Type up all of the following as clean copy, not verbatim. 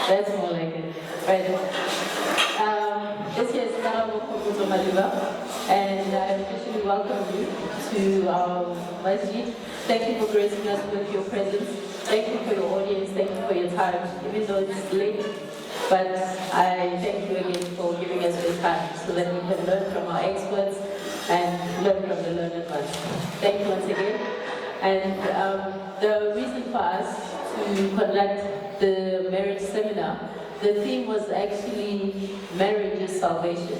That's more like it. Right. This year is Karabo Kokoto Madiba, and I officially welcome you to our masjid. Thank you for gracing us with your presence. Thank you for your audience. Thank you for your time, even though it's late. But I thank you again for giving us your time so that we can learn from our experts and learn from the learned ones. Thank you once again. And the reason for us to conduct the marriage seminar, the theme was actually marriage is salvation.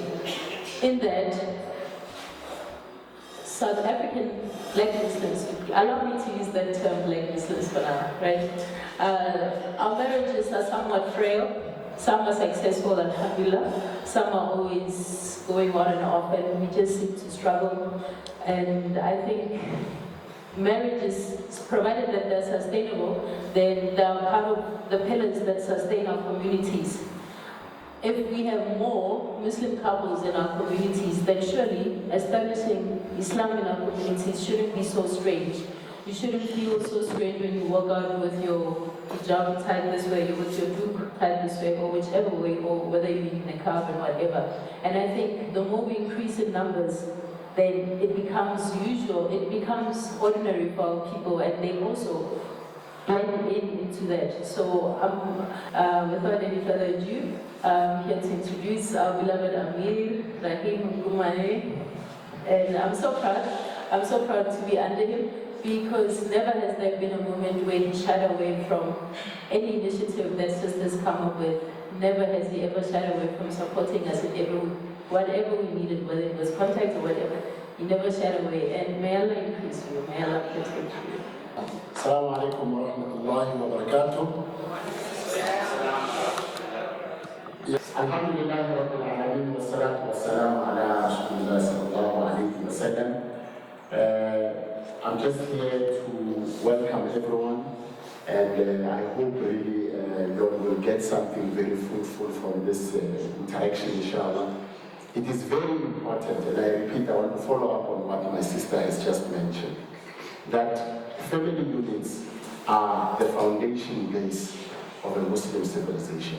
In that, South African black Muslims, allow me to use that term black Muslims for now, right? Our marriages are somewhat frail. Some are successful, alhamdulillah. Some are always going on and off, and we just seem to struggle. And I think marriages, provided that they're sustainable, then they're part of the pillars that sustain our communities. If we have more Muslim couples in our communities, then surely establishing Islam in our communities shouldn't be so strange. You shouldn't feel so strange when you walk out with your hijab tied this way, with your dook tied this way, or whichever way, or whether you're in a car or whatever. And I think the more we increase in numbers, then it becomes usual, it becomes ordinary for our people, and they also blend into that. So without any further ado, I'm here to introduce our beloved Amir Rahim Gumane. And I'm so proud to be under him, because never has there been a moment where he shied away from any initiative that Sisters come up with. Never has he ever shied away from supporting us in whatever we needed, whether it was contact or whatever. He never shied away. And may Allah increase you, may Allah protect you. Assalamu alaikum wa rahmatullahi wa barakatuh. Alhamdulillah Rabbil Alameen wa salatu wa salam ala Rasulullah sallallahu alayhi wa sallam. I'm just here to welcome everyone, and I hope really you will get something very fruitful from this interaction, inshallah. It is very important, and I repeat, I want to follow up on what my sister has just mentioned, that family units are the foundation base of a Muslim civilization.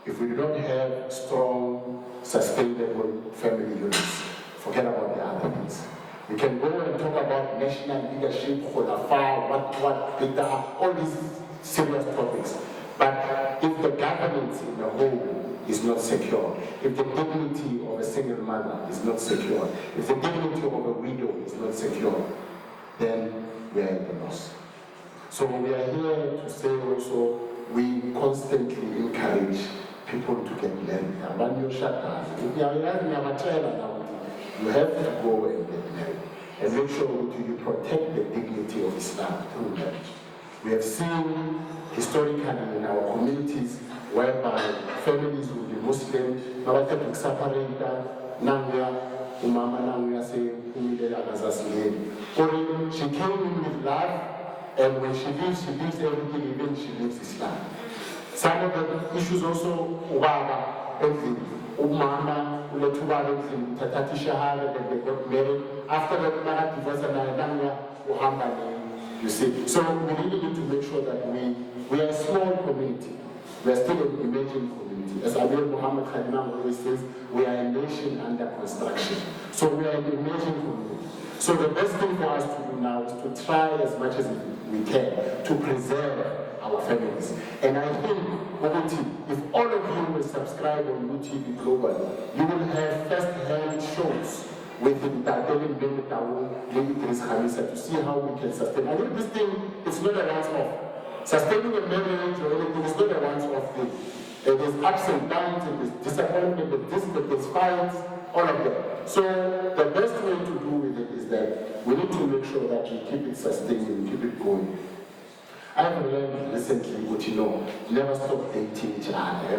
If we do not have strong, sustainable family units, forget about the other things. We can go and talk about national leadership, khulafa, what bid'ah, all these serious topics. But if the governance in the whole is not secure, if the dignity of a single mother is not secure, if the dignity of a widow is not secure, then we are at the loss. So we are here to say also, we constantly encourage people to get married. You have to go and get married and make sure you protect the dignity of Islam through marriage. We have seen historically in our communities whereby families will be Muslim, separate, she came in with love, and when she leaves everything, even she leaves Islam. Some of the issues also, everything. Umama, Uletuba, Tatati Shahada, that they got married. After that, Mara divorce and you see. So we really need to make sure that we are a small community. We are still an emerging community. As Amir Muhammad Khadimam always says, we are a nation under construction. So we are an emerging community. So the best thing for us to do now is to try as much as we can to preserve our families. And I think, Obuti, if all of you will subscribe on UTV Global, you will have first-hand shows with Dadeli Mbemitawu, Lady Grace Hamisa, to see how we can sustain. I think this thing is not a once-off. Sustaining a marriage or anything is not a once-off thing. There's ups and downs, and there's disappointment, there's fights, all of that. So the best way to do with it is that we need to make sure that we keep it sustaining, we keep it going. I have learned recently, what you know, never stop dating each other.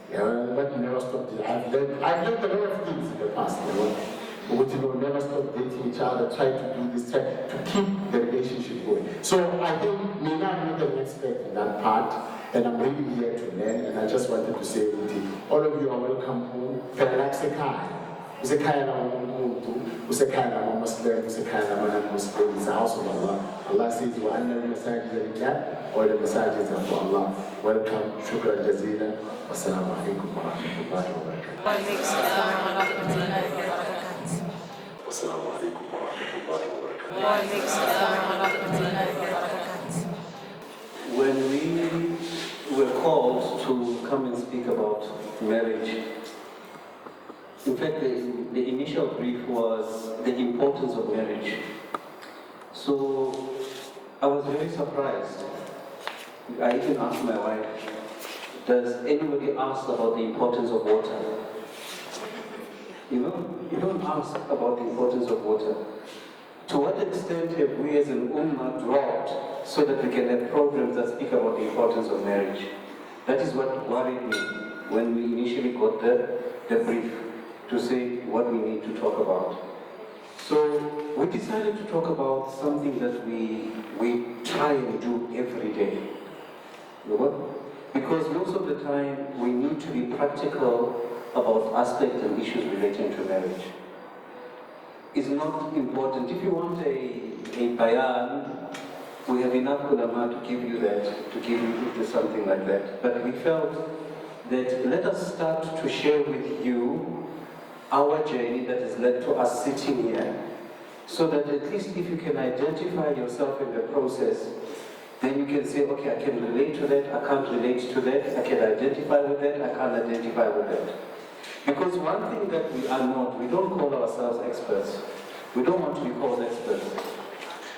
But never stop dating. I've learned a lot of things in the past. What you know, never stop dating each other. Try to do this, try to keep the relationship going. So I think me now I'm not an expert in that part, and I'm really here to learn. And I just wanted to say, all of you are welcome home. Usekaya na umuntu, usekaya na Muslim, usekaya na non-Muslim. It's the house of Allah. Allah says, وَأَنَّ الْمَسَاجِدَ لِلَّهِ, all the massages are for Allah. Welcome, shukran jazeelan. Wassalamu alaikum wa rahmatullahi wa barakatuh. Wassalamu alaikum wa rahmatullahi wa barakatuh. When we were called to come and speak about marriage, in fact, the initial brief was the importance of marriage. So I was very surprised. I even asked my wife, does anybody ask about the importance of water? You know, you don't ask about the importance of water. To what extent have we as an ummah dropped so that we can have programs that speak about the importance of marriage? That is what worried me when we initially got the brief to say what we need to talk about. So we decided to talk about something that we try and do every day. You know? Because most of the time we need to be practical about aspects and issues relating to marriage. It's not important. If you want a bayan, we have enough ulama to give you that, to give you something like that. But we felt that let us start to share with you our journey that has led to us sitting here, so that at least if you can identify yourself in the process, then you can say, okay, I can relate to that, I can't relate to that, I can identify with that, I can't identify with that. Because one thing that we are not, we don't call ourselves experts. We don't want to be called experts.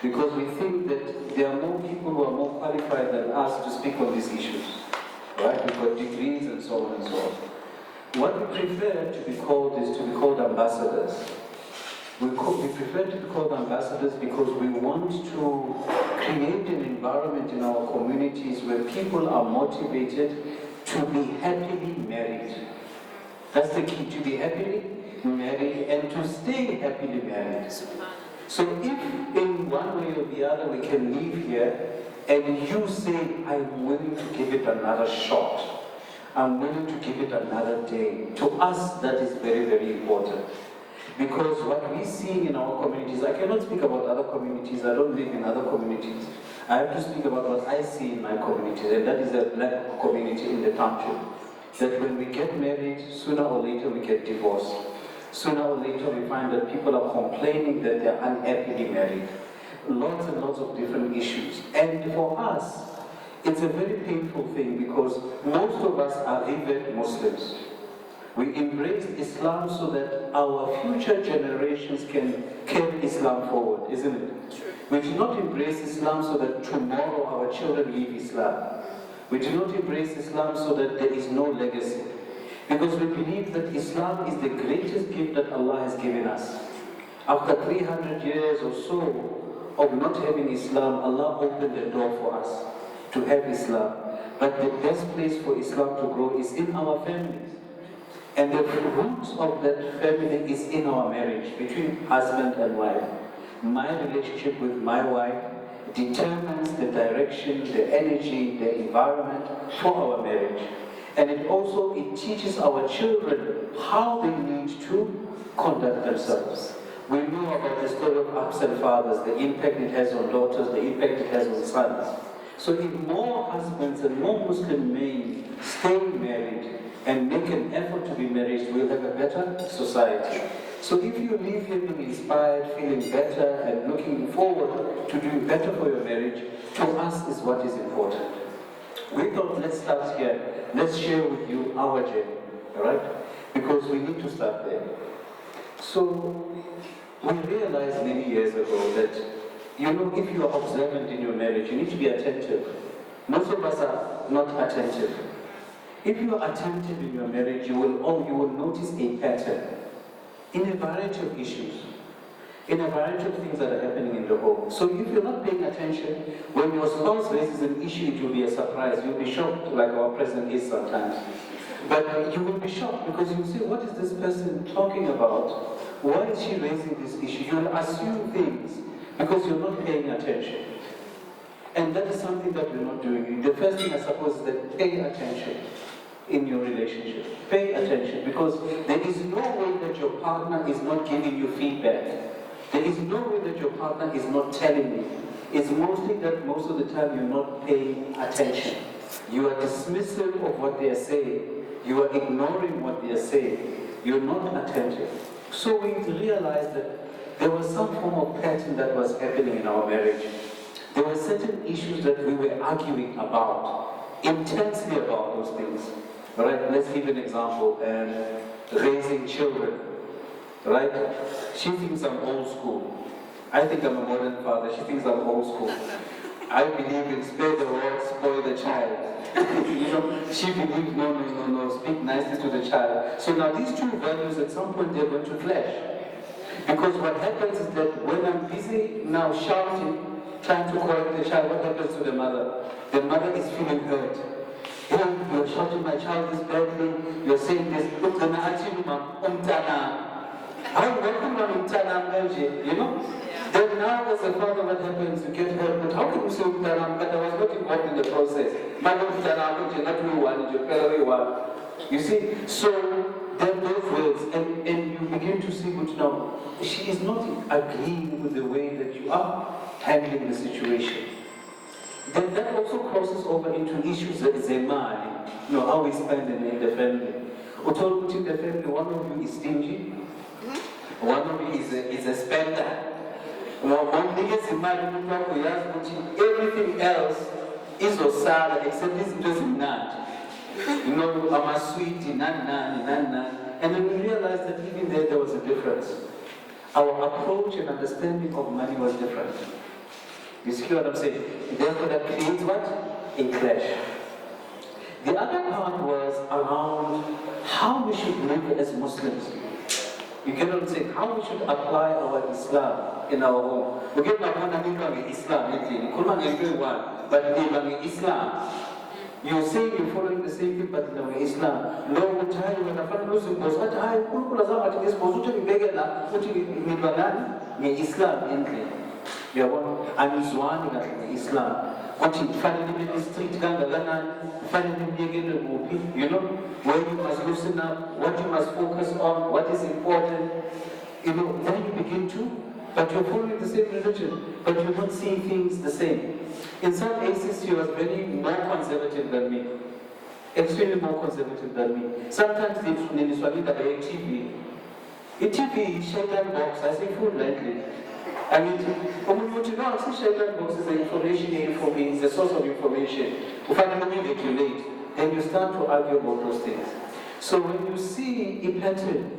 Because we think that there are more people who are more qualified than us to speak on these issues. Right? We've got degrees and so on and so on. What we prefer to be called is to be called ambassadors. We prefer to be called ambassadors because we want to create an environment in our communities where people are motivated to be happily married. That's the key, to be happily married and to stay happily married. So if in one way or the other we can leave here and you say, I'm willing to give it another shot, I'm willing to give it another day. To us, that is very, very important. Because what we see in our communities, I cannot speak about other communities, I don't live in other communities. I have to speak about what I see in my community, and that is a black community in the township. That when we get married, sooner or later we get divorced. Sooner or later we find that people are complaining that they're unhappily married. Lots and lots of different issues. And for us, it's a very painful thing because most of us are avid Muslims. We embrace Islam so that our future generations can carry Islam forward, isn't it? True. We do not embrace Islam so that tomorrow our children leave Islam. We do not embrace Islam so that there is no legacy. Because we believe that Islam is the greatest gift that Allah has given us. After 300 years or so of not having Islam, Allah opened the door for us to have Islam. But the best place for Islam to grow is in our families. And the root of that family is in our marriage, between husband and wife. My relationship with my wife determines the direction, the energy, the environment for our marriage. And it teaches our children how they need to conduct themselves. We know about the story of absent fathers, the impact it has on daughters, the impact it has on sons. So if more husbands and more Muslim men stay married and make an effort to be married, we'll have a better society. So if you leave here being inspired, feeling better, and looking forward to doing better for your marriage, to us is what is important. We thought, let's start here. Let's share with you our journey, all right? Because we need to start there. So we realized many years ago that, you know, if you are observant in your marriage, you need to be attentive. Most of us are not attentive. If you are attentive in your marriage, you will notice a pattern in a variety of issues, in a variety of things that are happening in the home. So if you're not paying attention, when your spouse raises an issue, it will be a surprise. You'll be shocked, like our president is sometimes. But you will be shocked because you'll say, what is this person talking about? Why is she raising this issue? You'll assume things because you're not paying attention. And that is something that we're not doing. The first thing I suppose is that pay attention in your relationship. Pay attention, because there is no way that your partner is not giving you feedback. There is no way that your partner is not telling you. It's mostly that most of the time you're not paying attention. You are dismissive of what they are saying. You are ignoring what they are saying. You're not attentive. So we realized that there was some form of pattern that was happening in our marriage. There were certain issues that we were arguing about, intensely about those things. All right, let's give an example. Raising children. Right? She thinks I'm old school. I think I'm a modern father. She thinks I'm old school. I believe in spare the rod, spoil the child. You know, she believes no, speak nicely to the child. So now these two values at some point they're going to clash. Because what happens is that when I'm busy now shouting, trying to correct the child, what happens to the mother? The mother is feeling hurt. You're shouting my child this badly, you're saying this, you know? Then now as a father, what happens? You get hurt, but how can you say umtanam? But I was not involved in the process. You see, so then those words, and you begin to see, but now, she is not agreeing with the way that you are handling the situation. Then that also crosses over into issues that is a man, you know, how we spend in the family. In the family, one of you is stingy, one of you is a spender. Everything else is osala except this doesn't not. You know, I'm a sweet, and then we realized that even there was a difference. Our approach and understanding of money was different. You see what I'm saying? Therefore, that creates what? A clash. The other part was around how we should live as Muslims. You get what I'm saying? How we should apply our Islam in our home. We get Islam, but Islam. You say you're following the same thing, but in Islam. No, when I find losing those, Islam entry. I'm Islam Islam. What you find in the street, you know, where you must loosen up, what you must focus on, what is important. You know, then you begin to, but you're following the same religion, but you're not seeing things the same. In some cases, you are very more conservative than me. Extremely more conservative than me. Sometimes they TV. A TV is shaitan box, I say full lightly. I mean, shaitan box is the information here for me, it's the source of information. If I can manipulate, then you start to argue about those things. So when you see a pattern,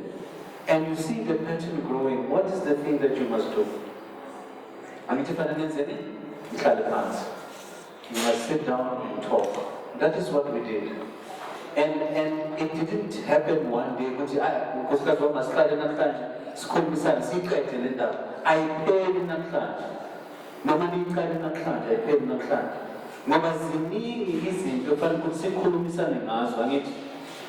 and you see the pattern growing, what is the thing that you must do? You must sit down and talk. That is what we did. And it didn't happen one day. I paid namhlanje. Noma niqale namhlanje, I paid namhlanje. Ngoba ziningi izinto fanele ukuthi sikhulumisane ngazo, angithi.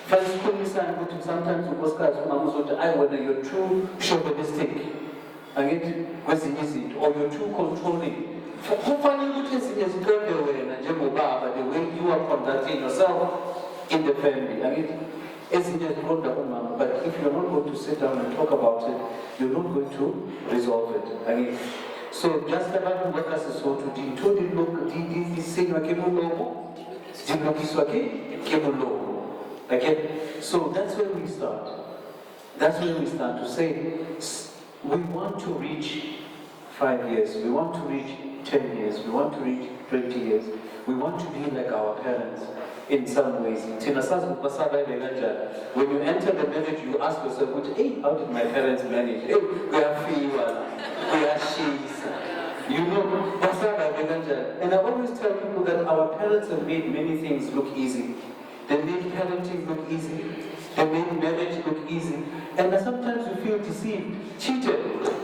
Fanele sikhulumisane ukuthi sometimes unkosikazi umama uzothi I whether you're too chauvinistic. Angithi kwezinye izinto or you're too controlling. Kufanele ukuthi ezinye ziqonde wena njengobaba the way you are conducting yourself in the family. Angithi ezinye ziqonda umama, but if you're not going to sit down and talk about it, you're not going to resolve it. I mean, so just about what us is so to do this thing like okay? So that's where we start. That's when we start to say, we want to reach 5 years, we want to reach 10 years, we want to reach 20 years, we want to be like our parents in some ways. When you enter the marriage, you ask yourself, hey, how did my parents manage? Hey, we are feeble, we are sheets. You know, and I always tell people that our parents have made many things look easy. They made parenting look easy. They made marriage look easy. And sometimes you feel deceived, cheated.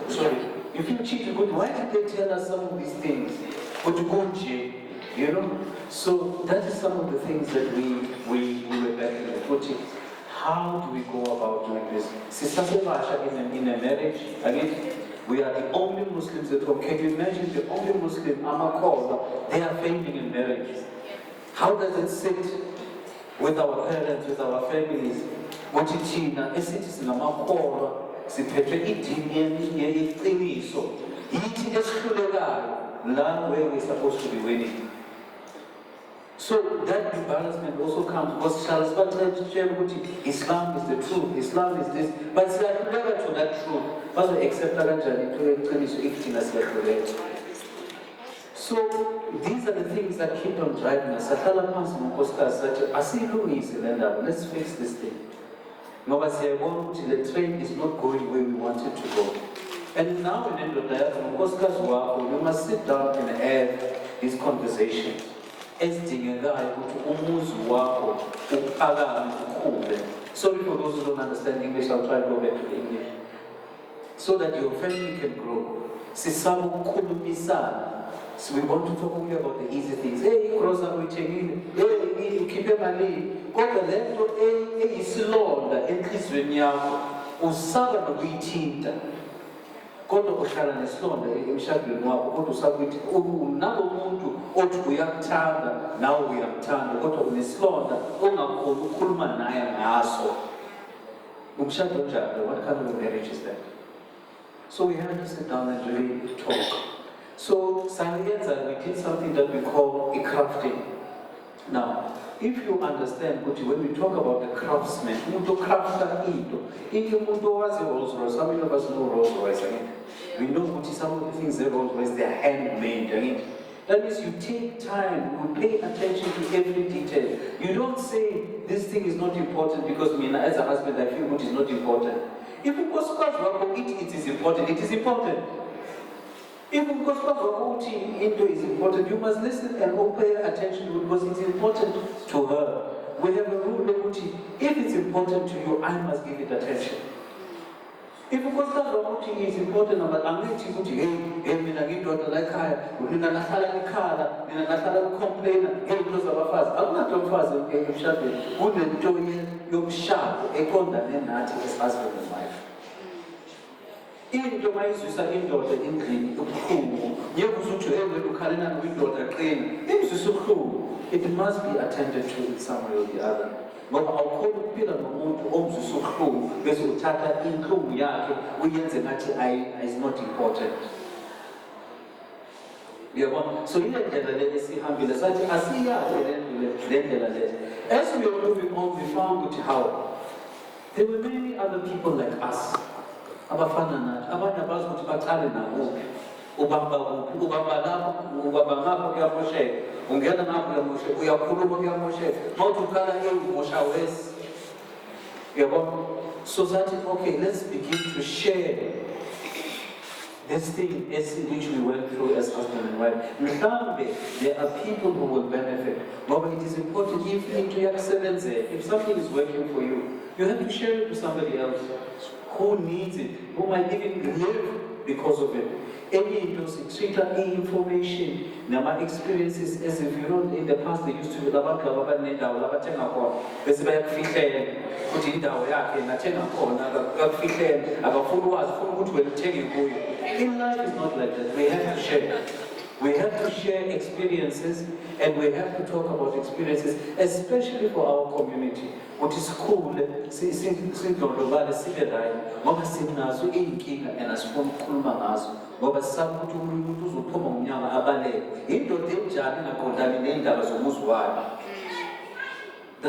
Sorry, you feel cheated. But why did they tell us some of these things? But to go jail, you know? So that is some of the things that we were battling. How do we go about doing this? In a marriage, again, we are the only Muslims at home. Can you imagine the only Muslim, Amakor, they are failing in marriage? How does it sit with our parents, with our families? What it is, it's in Amakor, siphethe idini yeqiniso. Yithi esihlulekayo la where we're supposed to be winning. So that embarrassment also comes because Charles Islam is the truth, Islam is this, but it's never to that truth. But we accept so these are the things that keep on driving us. Let's fix this thing. The train is not going where we want it to go. And now in you must sit down and have these conversations. Sorry for those who don't understand English, I'll try to go back to English. So that your family can grow. So we want to talk only about the easy things. Hey, cross up with hey, keep your money. Go to left, hey, isilonda, enhlizweni yakho. Usaba nokuyithinta. Kodwa uhlala nesilonda emshadweni wakho, kodwa usakuthi nalo muntu othi uyakuthanda nawe uyakuthanda, kodwa unesilonda ongakhona ukukhuluma naye ngaso. Umshado onjalo, what kind of a marriage is that? So we have to sit down and really talk. So Sayenza, we did something that we call a crafting. Now, if you understand, when we talk about the craftsman, how many of us know Rolls Royce? We know some of the things that Rolls Royce, they are handmade. That means you take time, you pay attention to every detail. You don't say this thing is not important because as a husband I feel it is not important. If it is important, it is important. Even because Indo is important, you must listen and pay attention because it's important to her. We have a rule of if it's important to you, I must give it attention. If because is important, I'm going to hey, I'm complain, hey, because of a fast. I'm not going fast, wouldn't you sharp, a condemned as husband and wife. Into my sister indoor in clean, it must be attended to in some way or the other. But I'll call the pillar so close, because we tata in clue yake, we is not important. So as we are moving on, we found how there were many other people like us. Abafana nathi abanye abazi ukuthi baqale nakuphi ubamba ngapho kuyamosheka ungena ngapho kuyamosheka uyakhuluma kuyamosheka mawuthi uqala umosha wesi yabo. So that is okay, let's begin to share this thing as which we went through as husband and wife. There are people who will benefit. But it is important if something is working for you, you have to share it with somebody else who needs it, who might even live because of it. Any information, my experiences as if you know in the past they used to be in life is not like that. We have to share. We have to share experiences and we have to talk about experiences, especially for our community. What is cool, that's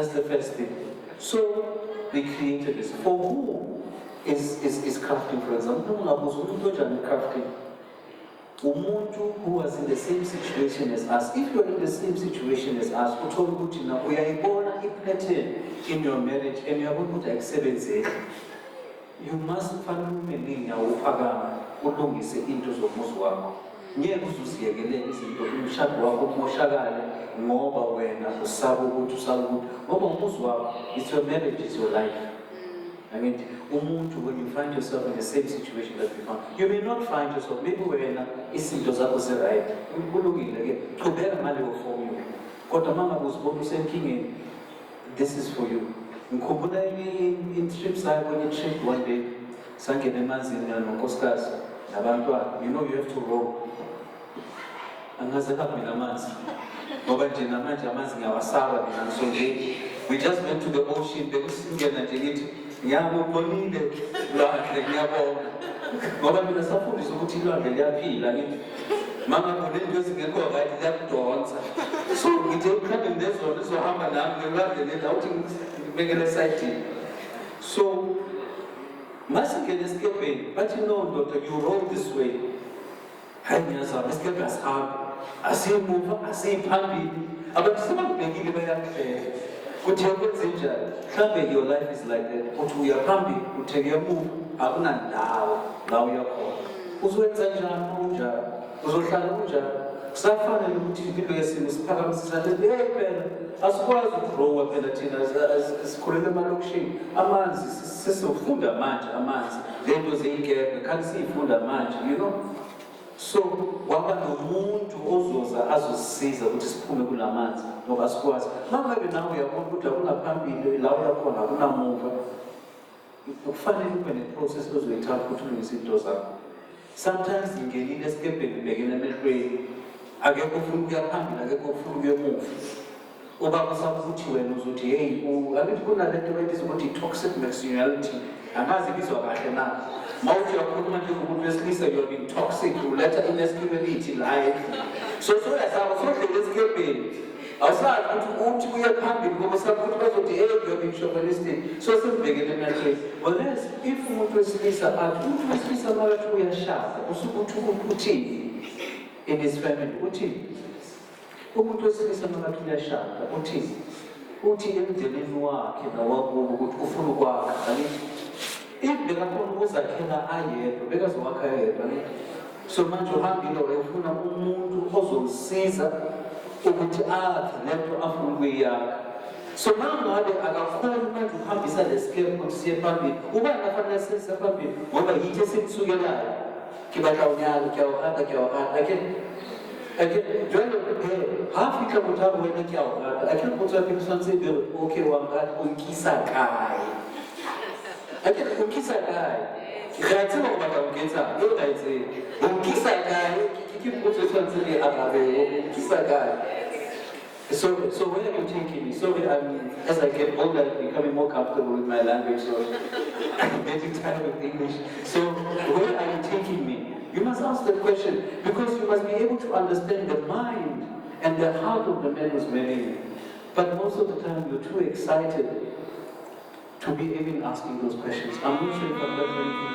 the first thing. So we created this. For who? is crafting, for example. Crafting. Umuntu who was in the same situation as us, if you're in the same situation as us, we are born a pattern in your marriage and you are going to accept it, you must fundamentally ulungise into zomuzi wakho. Ngeke uzusiyekele izinto umshado wakho umoshakale ngoba wena usaba ukuthi ngoba umuzi wakho, it's your marriage, it's your life. I mean, umuntu, when you find yourself in the same situation that we found, you may not find yourself, maybe wena izinto zakho right. Kulungile ke, qhubeka ngaleyo form you. Kodwa mama uzibona usenkingeni, this is for you. Ngikhumbula in trips I when you trip one day, sangena emanzini nonkosikazi nabantwana, you know you have to row. Angaze kabi namanzi. Ngoba nje namanje amanzi ngiyawasaba mina so nje. We just went to the ocean, bekusingena nje ngithi ngiyabonile lwandle ngiyabona. Ngoba mina safundiswa ukuthi ilwandle liyaphila ngithi mama kunento ezingekho right liyakudonsa. So ngithi mhlawumbe ndezona izohamba nami ngelwandle leli awuthi ngibekele side. So masingena esikebheni, but you know doctor, you roll this way. Hayi ngiyazama esikebhe asihambe. Asimuva, asiphambili. Abantu sebangibekile bayakuhlela. Kuthi yakwenze njani? Mhlawumbe your life is like that. Uthi uyaphambili, utheke emuva, akunandawo la uyakhona. Uzokwenza njani unjani? Uzohlala unjani? Kusafanele ukuthi impilo yesimo siphakamisisane phela. Asikwazi ukugrowa phela thina sikhulele emalokishini. Amanzi sesifunda manje amanzi. Lento zeyigebhe kanti siyifunda manje, you know? So, waba nomuntu ozoza azosisiza ukuthi siphume kulamanzi ngoba sikwazi. Mangabe nawe uyabona ukuthi akunaphambili la uyakhona akunamuva. Kufanele ube neprocess ozoyithatha ukuthi ulungise izinto zakho. Sometimes ngingenile esikebheni ngibekene emehlweni. Akekho ufuna ukuya phambili, akekho ufuna ukuya emuva. Ubaba usaba ukuthi wena uzothi hey, angithi kunalento abayibiza ukuthi toxic masculinity. Angazi ibizwa kahle na. Mawuthi uyakhuluma nje ngomuntu wesilisa you have been toxic, uletha imasculinity life. So uyasaba sodlele esikebheni. Awusazi ukuthi uye phambili ngoba usaba ukuthi bazothi hey, you have been chauvinistic. So sembekele emehlweni. Whereas if umuntu wesilisa athi umuntu wesilisa makathi uyashada, usuke uthini in his family, uthini? Umuntu wesilisa makathi uyashada, uthini? Uthi emndenini wakhe nawakubo ukuthi ufuna ukwakha. If bekakhona uzakhela ayedwa, bekazowakha yedwa. So manje uhambile wayefuna umuntu ozomsiza ukuthi akhe lento afuna ukuyakha. So mangabe akakhona manje uhambisa lesikebe ukuthi siye phambili. Ubani afanele siye phambili ngoba yithi esimsukelayo. Kibata unyalo kyawahata. Half you can have when you are. I can't put up in something okay, one got unkisa kai. I can't unkisa kai. That's all about unkisa. Look, I say, unkisa kai, keep put something about unkisa kai. So where are you taking me? So as I get older, I'm becoming more comfortable with my language, so I'm getting tired of English. So where are you taking me? You must ask that question because you must be able to understand the mind and the heart of the man who's marrying you. But most of the time, you're too excited to be even asking those questions. I'm not sure if I've done anything.